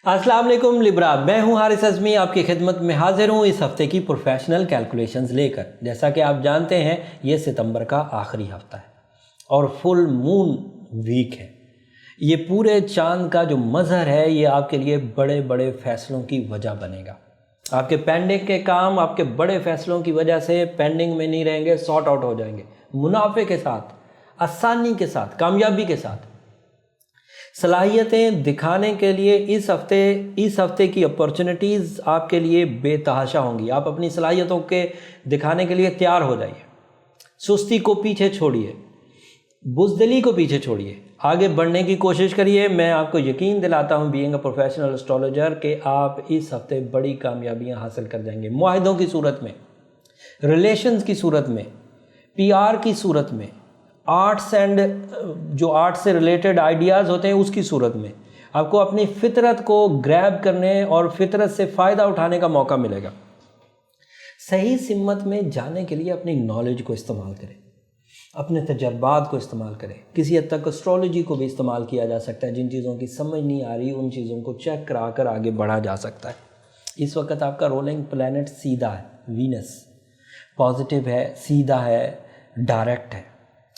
अस्सलाम वालेकुम लिब्रा, मैं हूं हारिस अज़मी, आपकी खिदमत में हाजिर हूं इस हफ्ते की प्रोफेशनल कैलकुलेशंस लेकर। जैसा कि आप जानते हैं ये सितंबर का आखिरी हफ्ता है और फुल मून वीक है। ये पूरे चांद का जो मज़हर है ये आपके लिए बड़े बड़े फ़ैसलों की वजह बनेगा। आपके पेंडिंग के काम आपके बड़े फ़ैसलों की वजह से पेंडिंग में नहीं रहेंगे, सॉर्ट आउट हो जाएंगे मुनाफे के साथ, आसानी के साथ, कामयाबी के साथ। सलाहियतें दिखाने के लिए इस हफ्ते की अपॉर्चुनिटीज़ आपके लिए बेतहाशा होंगी। आप अपनी सलाहियतों के दिखाने के लिए तैयार हो जाइए। सुस्ती को पीछे छोड़िए, बुज़दिली को पीछे छोड़िए, आगे बढ़ने की कोशिश करिए। मैं आपको यकीन दिलाता हूँ बीइंग अ प्रोफेशनल एस्ट्रोलॉजर कि आप इस हफ्ते बड़ी कामयाबियाँ हासिल कर जाएंगे। मुआहिदों की सूरत में, रिलेशंस की सूरत में, पीआर की सूरत में, आर्ट्स एंड जो आर्ट से रिलेटेड आइडियाज़ होते हैं उसकी सूरत में आपको अपनी फितरत को ग्रैब करने और फितरत से फ़ायदा उठाने का मौका मिलेगा। सही सिमत में जाने के लिए अपनी नॉलेज को इस्तेमाल करें, अपने तजर्बात को इस्तेमाल करें। किसी हद तक एस्ट्रोलॉजी को भी इस्तेमाल किया जा सकता है। जिन चीज़ों की समझ नहीं आ रही उन चीज़ों को चेक करा कर आगे बढ़ा जा सकता है। इस वक्त आपका रोलिंग प्लैनेट सीधा है, वीनस पॉजिटिव है, सीधा है, डायरेक्ट है।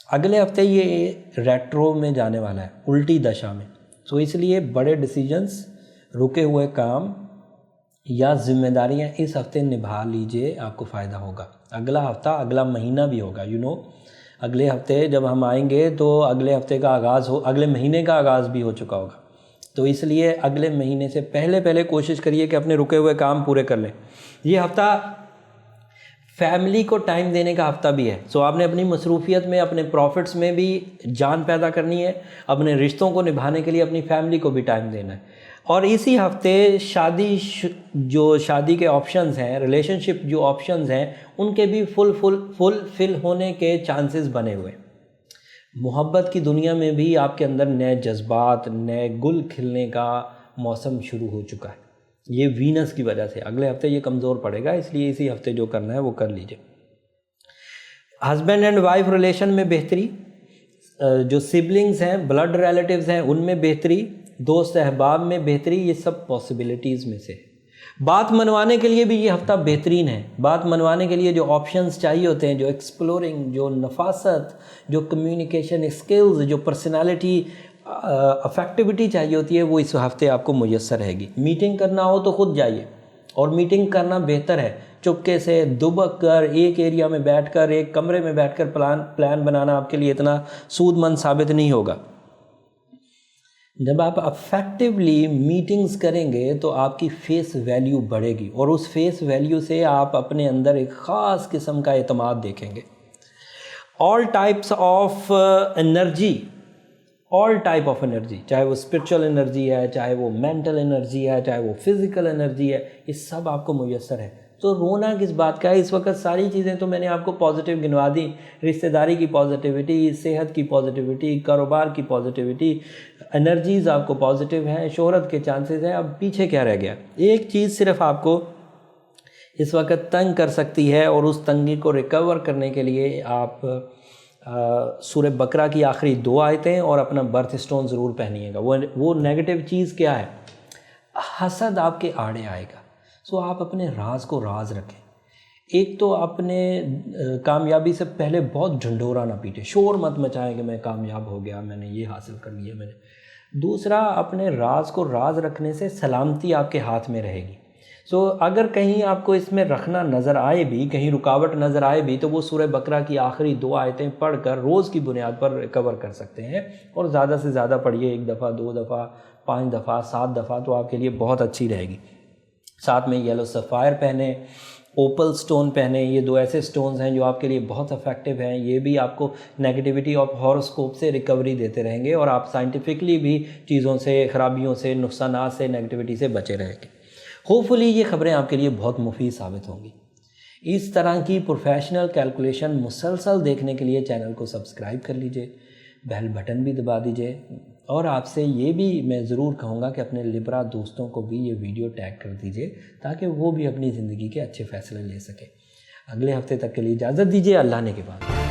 अगले हफ्ते ये रेट्रो में जाने वाला है, उल्टी दशा में। तो इसलिए बड़े डिसीजंस, रुके हुए काम या जिम्मेदारियां इस हफ्ते निभा लीजिए, आपको फ़ायदा होगा। अगला हफ्ता, अगला महीना भी होगा। अगले हफ्ते जब हम आएंगे तो अगले हफ्ते का आगाज़ अगले महीने का आगाज़ भी हो चुका होगा। तो इसलिए अगले महीने से पहले कोशिश करिए कि अपने रुके हुए काम पूरे कर लें। ये हफ्ता फैमिली को टाइम देने का हफ्ता भी है। सो आपने अपनी मसरूफियत में, अपने प्रॉफिट्स में भी जान पैदा करनी है। अपने रिश्तों को निभाने के लिए अपनी फैमिली को भी टाइम देना है। और इसी हफ्ते शादी के ऑप्शंस हैं, रिलेशनशिप जो ऑप्शंस हैं उनके भी फुलफिल होने के चांसेस बने हुए। मोहब्बत की दुनिया में भी आपके अंदर नए जज्बात, नए गुल खिलने का मौसम शुरू हो चुका है। ये वीनस की वजह से अगले हफ्ते ये कमज़ोर पड़ेगा, इसलिए इसी हफ्ते जो करना है वो कर लीजिए। हस्बैंड एंड वाइफ रिलेशन में बेहतरी, जो सिबलिंग्स हैं, ब्लड रिलेटिव्स हैं, उनमें बेहतरी, दोस्त अहबाब में बेहतरी, ये सब पॉसिबिलिटीज़ में से। बात मनवाने के लिए भी ये हफ्ता बेहतरीन है। बात मनवाने के लिए जो ऑप्शंस चाहिए होते हैं, जो एक्सप्लोरिंग, जो नफासत, जो कम्युनिकेशन स्किल्स, जो पर्सनालिटी अफेक्टिविटी चाहिए होती है, वो इस हफ्ते आपको मुयस्सर रहेगी। मीटिंग करना हो तो खुद जाइए, और मीटिंग करना बेहतर है। चुपके से दुबक कर एक एरिया में बैठकर, एक कमरे में बैठकर प्लान बनाना आपके लिए इतना सूदमंद साबित नहीं होगा। जब आप अफेक्टिवली मीटिंग्स करेंगे तो आपकी फेस वैल्यू बढ़ेगी, और उस फेस वैल्यू से आप अपने अंदर एक ख़ास किस्म का एतमाद देखेंगे। ऑल टाइप्स ऑफ एनर्जी, चाहे वो स्पिरिचुअल एनर्जी है, चाहे वो मेंटल एनर्जी है, चाहे वो फिज़िकल एनर्जी है, ये सब आपको मुयस्सर है। तो रोना किस बात का है? इस वक्त सारी चीज़ें तो मैंने आपको पॉजिटिव गिनवा दी। रिश्तेदारी की पॉजिटिविटी, सेहत की पॉजिटिविटी, कारोबार की पॉजिटिविटी, एनर्जीज़ आपको पॉजिटिव हैं, शोहरत के चांसेस हैं। अब पीछे क्या रह गया? एक चीज़ सिर्फ आपको इस वक्त तंग कर सकती है, और उस तंगी को रिकवर करने के लिए आप सूरह बकरा की आखिरी 2 आयतें और अपना बर्थ स्टोन ज़रूर पहनिएगा। वो नेगेटिव चीज़ क्या है? हसद आपके आड़े आएगा। सो आप अपने राज को राज रखें। एक तो अपने कामयाबी से पहले बहुत ढंढोरा ना पीटे, शोर मत मचाएं कि मैं कामयाब हो गया, मैंने ये हासिल कर लिया मैंने। दूसरा, अपने राज को राज रखने से सलामती आपके हाथ में रहेगी। सो अगर कहीं आपको इसमें रखना नज़र आए भी, कहीं रुकावट नज़र आए भी, तो वो सूरह बकरा की आखिरी 2 आयतें पढ़कर रोज़ की बुनियाद पर रिकवर कर सकते हैं। और ज़्यादा से ज़्यादा पढ़िए, 1 दफ़ा, 2 दफ़ा, 5 दफ़ा, 7 दफ़ा, तो आपके लिए बहुत अच्छी रहेगी। साथ में येलो सफ़ायर पहने, ओपल स्टोन पहने। ये 2 ऐसे स्टोन्स हैं जो आपके लिए बहुत इफेक्टिव हैं। ये भी आपको नेगेटिविटी और हॉरोस्कोप से रिकवरी देते रहेंगे, और आप साइंटिफिकली भी चीज़ों से, ख़राबियों से, नुकसानात से, नेगेटिविटी से बचे रहेंगे। होपफुली ये ख़बरें आपके लिए बहुत मुफीद साबित होंगी। इस तरह की प्रोफेशनल कैलकुलेशन मुसलसल देखने के लिए चैनल को सब्सक्राइब कर लीजिए, बेल बटन भी दबा दीजिए, और आपसे ये भी मैं ज़रूर कहूँगा कि अपने लिब्रा दोस्तों को भी ये वीडियो टैग कर दीजिए, ताकि वो भी अपनी ज़िंदगी के अच्छे फ़ैसले ले सकें। अगले हफ्ते तक के लिए इजाज़त दीजिए। अल्लाह ने के बाद।